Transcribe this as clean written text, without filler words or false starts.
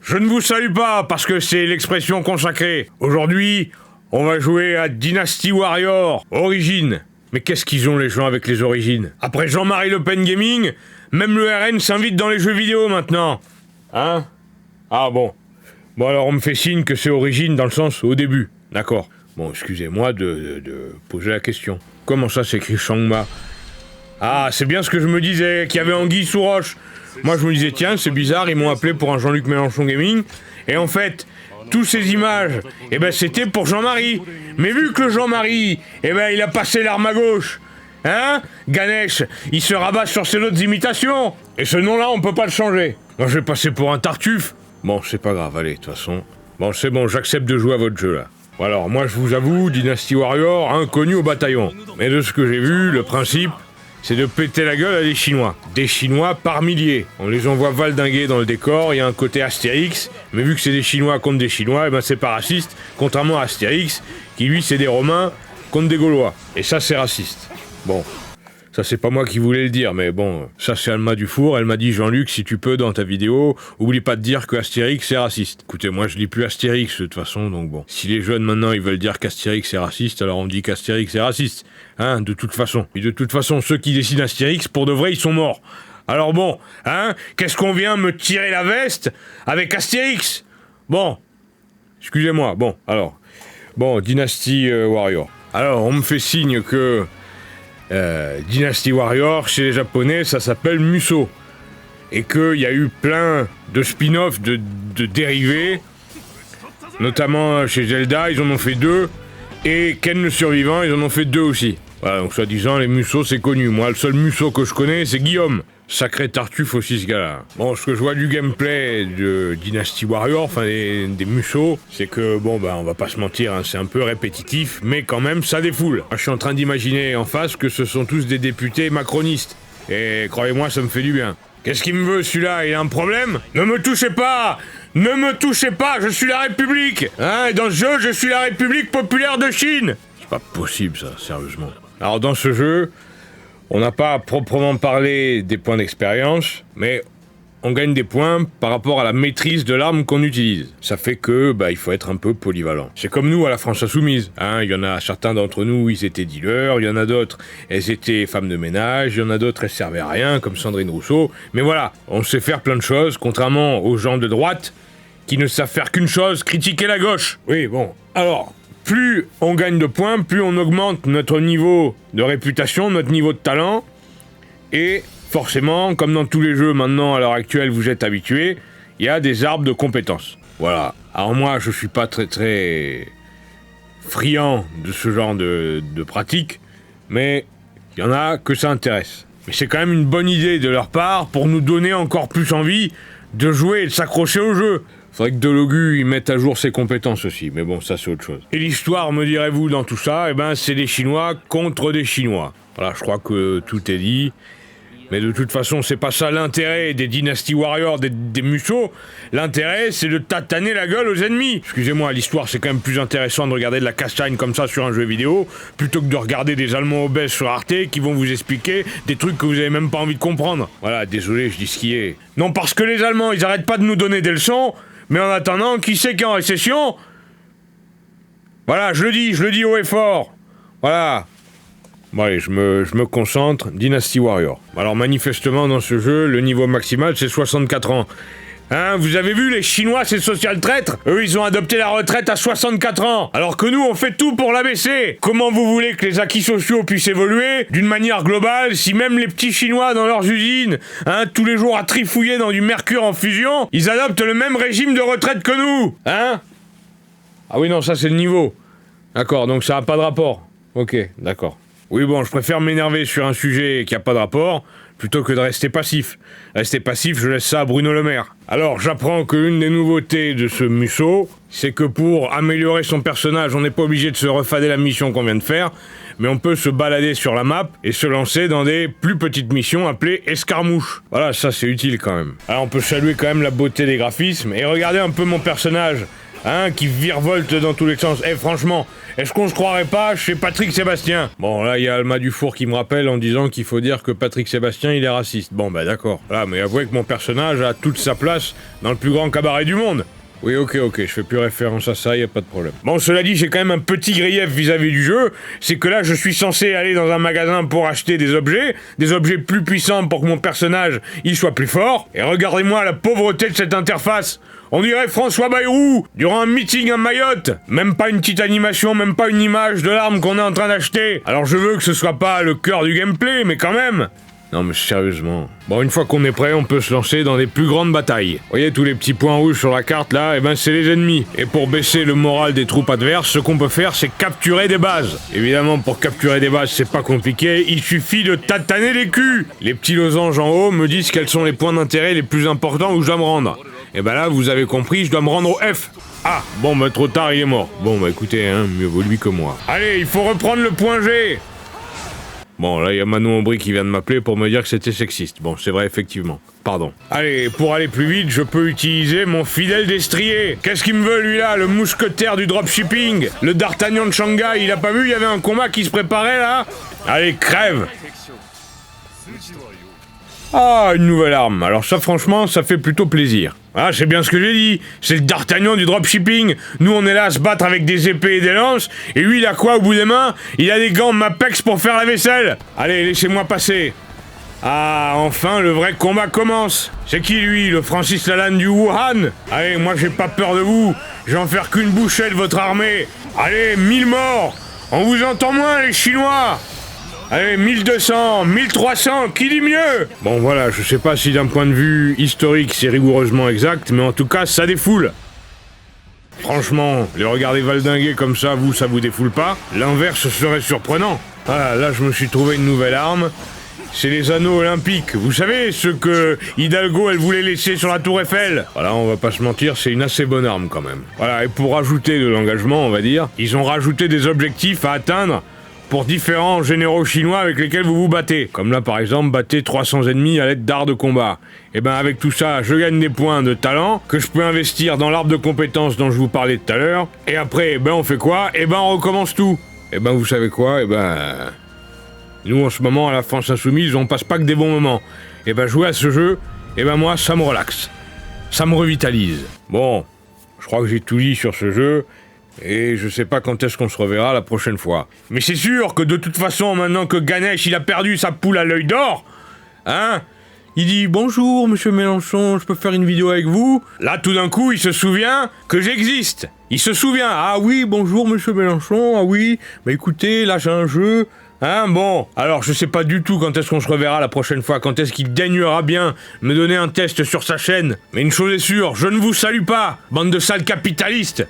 Je ne vous salue pas parce que c'est l'expression consacrée. Aujourd'hui, on va jouer à Dynasty Warrior, Origine. Mais qu'est-ce qu'ils ont les gens avec les origines? Après Jean-Marie Le Pen Gaming, même le RN s'invite dans les jeux vidéo maintenant. Hein? Ah bon. Bon alors on me fait signe que c'est Origine dans le sens au début. D'accord. Bon, excusez-moi de poser la question. Comment ça s'écrit Shangma? Ah, c'est bien ce que je me disais, qu'il y avait anguille sous roche. Moi je me disais, tiens, c'est bizarre, ils m'ont appelé pour un Jean-Luc Mélenchon Gaming. Et en fait, tous ces images, eh ben c'était pour Jean-Marie. Mais vu que le Jean-Marie, eh ben il a passé l'arme à gauche. Hein? Ganesh, il se rabat sur ses autres imitations. Et ce nom-là, on peut pas le changer. Moi je vais passer pour un tartuffe. Bon, c'est pas grave, allez, de toute façon. Bon, c'est bon, j'accepte de jouer à votre jeu, là. Bon, alors, moi, je vous avoue, Dynasty Warrior, inconnu au bataillon. Mais de ce que j'ai vu, le principe, c'est de péter la gueule à des Chinois. Des Chinois par milliers. On les envoie valdinguer dans le décor, il y a un côté Astérix, mais vu que c'est des Chinois contre des Chinois, eh ben c'est pas raciste, contrairement à Astérix, qui lui, c'est des Romains contre des Gaulois. Et ça, c'est raciste. Bon. Ça, c'est pas moi qui voulais le dire, mais bon, ça, c'est Alma Dufour. Elle m'a dit, Jean-Luc, si tu peux, dans ta vidéo, oublie pas de dire que Astérix, c'est raciste. Écoutez, moi, je lis plus Astérix, de toute façon, donc bon. Si les jeunes, maintenant, ils veulent dire qu'Astérix, c'est raciste, alors on dit qu'Astérix, c'est raciste. Hein, de toute façon. Et de toute façon, ceux qui dessinent Astérix, pour de vrai, ils sont morts. Alors bon, hein, qu'est-ce qu'on vient me tirer la veste avec Astérix? Bon. Excusez-moi, bon, alors. Bon, Dynasty Warrior. Alors, on me fait signe que... Dynasty Warrior, chez les Japonais, ça s'appelle Musou. Et qu'il y a eu plein de spin-offs, de dérivés, notamment chez Zelda, ils en ont fait 2, et Ken le Survivant, ils en ont fait 2 aussi. Voilà, donc soi-disant, les Musou, c'est connu. Moi, le seul Musou que je connais, c'est Guillaume. Sacré tartuffe aussi, ce gars-là. Bon, ce que je vois du gameplay de Dynasty Warrior, enfin des Musou, c'est que, bon, bah, on va pas se mentir, hein, c'est un peu répétitif, mais quand même, ça défoule. Je suis en train d'imaginer en face que ce sont tous des députés macronistes. Et croyez-moi, ça me fait du bien. Qu'est-ce qu'il me veut, celui-là? Il a un problème? Ne me touchez pas! Ne me touchez pas! Je suis la République! Hein, dans ce jeu, je suis la République populaire de Chine! C'est pas possible, ça, sérieusement. Alors, dans ce jeu... on n'a pas proprement parlé des points d'expérience, mais on gagne des points par rapport à la maîtrise de l'arme qu'on utilise. Ça fait que, il faut être un peu polyvalent. C'est comme nous à la France Insoumise, hein. Il y en a certains d'entre nous, ils étaient dealers, il y en a d'autres, elles étaient femmes de ménage, il y en a d'autres, elles servaient à rien, comme Sandrine Rousseau. Mais voilà, on sait faire plein de choses, contrairement aux gens de droite, qui ne savent faire qu'une chose, critiquer la gauche. Oui, bon, alors... plus on gagne de points, plus on augmente notre niveau de réputation, notre niveau de talent. Et forcément, comme dans tous les jeux maintenant à l'heure actuelle vous êtes habitués, il y a des arbres de compétences. Voilà. Alors moi je suis pas très friand de ce genre de pratique, mais il y en a que ça intéresse. Mais c'est quand même une bonne idée de leur part pour nous donner encore plus envie de jouer et de s'accrocher au jeu. Faudrait que Delogu, il mette à jour ses compétences aussi, mais bon, ça c'est autre chose. Et l'histoire, me direz-vous, dans tout ça, c'est des Chinois contre des Chinois. Voilà, je crois que tout est dit. Mais de toute façon, c'est pas ça l'intérêt des Dynasty Warriors, des Musou. L'intérêt, c'est de tataner la gueule aux ennemis. Excusez-moi, l'histoire, c'est quand même plus intéressant de regarder de la castagne comme ça sur un jeu vidéo, plutôt que de regarder des Allemands obèses sur Arte qui vont vous expliquer des trucs que vous avez même pas envie de comprendre. Voilà, désolé, je dis ce qui est. Non, parce que les Allemands, ils arrêtent pas de nous donner des leçons, mais en attendant, qui c'est qui est en récession? Voilà, je le dis haut et fort. Voilà. Bon allez, je me concentre. Dynasty Warrior. Alors manifestement, dans ce jeu, le niveau maximal, c'est 64 ans. Hein, vous avez vu, les Chinois, ces social traîtres? Eux, ils ont adopté la retraite à 64 ans. Alors que nous, on fait tout pour l'abaisser. Comment vous voulez que les acquis sociaux puissent évoluer d'une manière globale si même les petits Chinois dans leurs usines, tous les jours à trifouiller dans du mercure en fusion, ils adoptent le même régime de retraite que nous? Hein? Ah oui, non, ça c'est le niveau. D'accord, donc ça n'a pas de rapport. Ok, d'accord. Oui, bon, je préfère m'énerver sur un sujet qui a pas de rapport, plutôt que de rester passif. Rester passif, je laisse ça à Bruno Le Maire. Alors, j'apprends qu'une des nouveautés de ce Musou, c'est que pour améliorer son personnage, on n'est pas obligé de se refader la mission qu'on vient de faire, mais on peut se balader sur la map et se lancer dans des plus petites missions appelées escarmouches. Voilà, ça c'est utile quand même. Alors, on peut saluer quand même la beauté des graphismes, et regardez un peu mon personnage. hein, qui virevoltent dans tous les sens. Franchement, est-ce qu'on se croirait pas chez Patrick Sébastien? Bon, là, il y a Alma Dufour qui me rappelle en disant qu'il faut dire que Patrick Sébastien, il est raciste. Bon, bah d'accord. Voilà, mais avouez que mon personnage a toute sa place dans le plus grand cabaret du monde. Oui, ok, je fais plus référence à ça, y a pas de problème. Bon, cela dit, j'ai quand même un petit grief vis-à-vis du jeu, c'est que là, je suis censé aller dans un magasin pour acheter des objets plus puissants pour que mon personnage, il soit plus fort, et regardez-moi la pauvreté de cette interface. On dirait François Bayrou, durant un meeting à Mayotte. Même pas une petite animation, même pas une image de l'arme qu'on est en train d'acheter. Alors je veux que ce soit pas le cœur du gameplay, mais quand même. Non mais sérieusement. Bon, une fois qu'on est prêt, on peut se lancer dans des plus grandes batailles. Vous voyez tous les petits points rouges sur la carte là, eh ben c'est les ennemis. Et pour baisser le moral des troupes adverses, ce qu'on peut faire, c'est capturer des bases. Évidemment, pour capturer des bases, c'est pas compliqué, il suffit de tataner les culs. Les petits losanges en haut me disent quels sont les points d'intérêt les plus importants où je dois me rendre. Et ben là, vous avez compris, je dois me rendre au F. Ah, bon bah trop tard, il est mort. Bon bah écoutez, hein, mieux vaut lui que moi. Allez, il faut reprendre le point G. Bon, là, il y a Manon Aubry qui vient de m'appeler pour me dire que c'était sexiste. Bon, c'est vrai, effectivement. Pardon. Allez, pour aller plus vite, je peux utiliser mon fidèle destrier. Qu'est-ce qu'il me veut, lui, là? Le mousquetaire du dropshipping? Le D'Artagnan de Shanghai? Il a pas vu, il y avait un combat qui se préparait, là? Allez, crève! Ah, une nouvelle arme. Alors ça, franchement, ça fait plutôt plaisir. Ah, c'est bien ce que j'ai dit. C'est le D'Artagnan du dropshipping. Nous, on est là à se battre avec des épées et des lances. Et lui, il a quoi au bout des mains? Il a des gants Mapex pour faire la vaisselle. Allez, laissez-moi passer. Ah, enfin, le vrai combat commence. C'est qui, lui? Le Francis Lalanne du Wuhan? Allez, moi, j'ai pas peur de vous. Je vais en faire qu'une bouchée de votre armée. Allez, 1000 morts. On vous entend moins, les Chinois. Allez, 1200, 1300, qui dit mieux? Bon voilà, je sais pas si d'un point de vue historique c'est rigoureusement exact, mais en tout cas ça défoule. Franchement, les regarder valdinguer comme ça, ça vous défoule pas? L'inverse serait surprenant. Voilà, là je me suis trouvé une nouvelle arme. C'est les anneaux olympiques, vous savez, ceux que Hidalgo elle voulait laisser sur la tour Eiffel. Voilà, on va pas se mentir, c'est une assez bonne arme quand même. Voilà, et pour rajouter de l'engagement, on va dire, ils ont rajouté des objectifs à atteindre pour différents généraux chinois avec lesquels vous vous battez. Comme là par exemple, battez 300 ennemis à l'aide d'arts de combat. Et ben avec tout ça, je gagne des points de talent que je peux investir dans l'arbre de compétences dont je vous parlais tout à l'heure. Et après, on fait quoi? On recommence tout. Vous savez quoi? Nous en ce moment à la France Insoumise, on passe pas que des bons moments. Jouer à ce jeu, moi ça me relaxe. Ça me revitalise. Bon, je crois que j'ai tout dit sur ce jeu. Et je sais pas quand est-ce qu'on se reverra la prochaine fois. Mais c'est sûr que de toute façon, maintenant que Ganesh il a perdu sa poule à l'œil d'or, hein, il dit « Bonjour, monsieur Mélenchon, je peux faire une vidéo avec vous ?» Là, tout d'un coup, il se souvient que j'existe. Il se souvient « Ah oui, bonjour, monsieur Mélenchon, ah oui, écoutez, là j'ai un jeu... » Hein, bon, alors je sais pas du tout quand est-ce qu'on se reverra la prochaine fois, quand est-ce qu'il daignera bien me donner un test sur sa chaîne. Mais une chose est sûre, je ne vous salue pas, bande de sales capitalistes.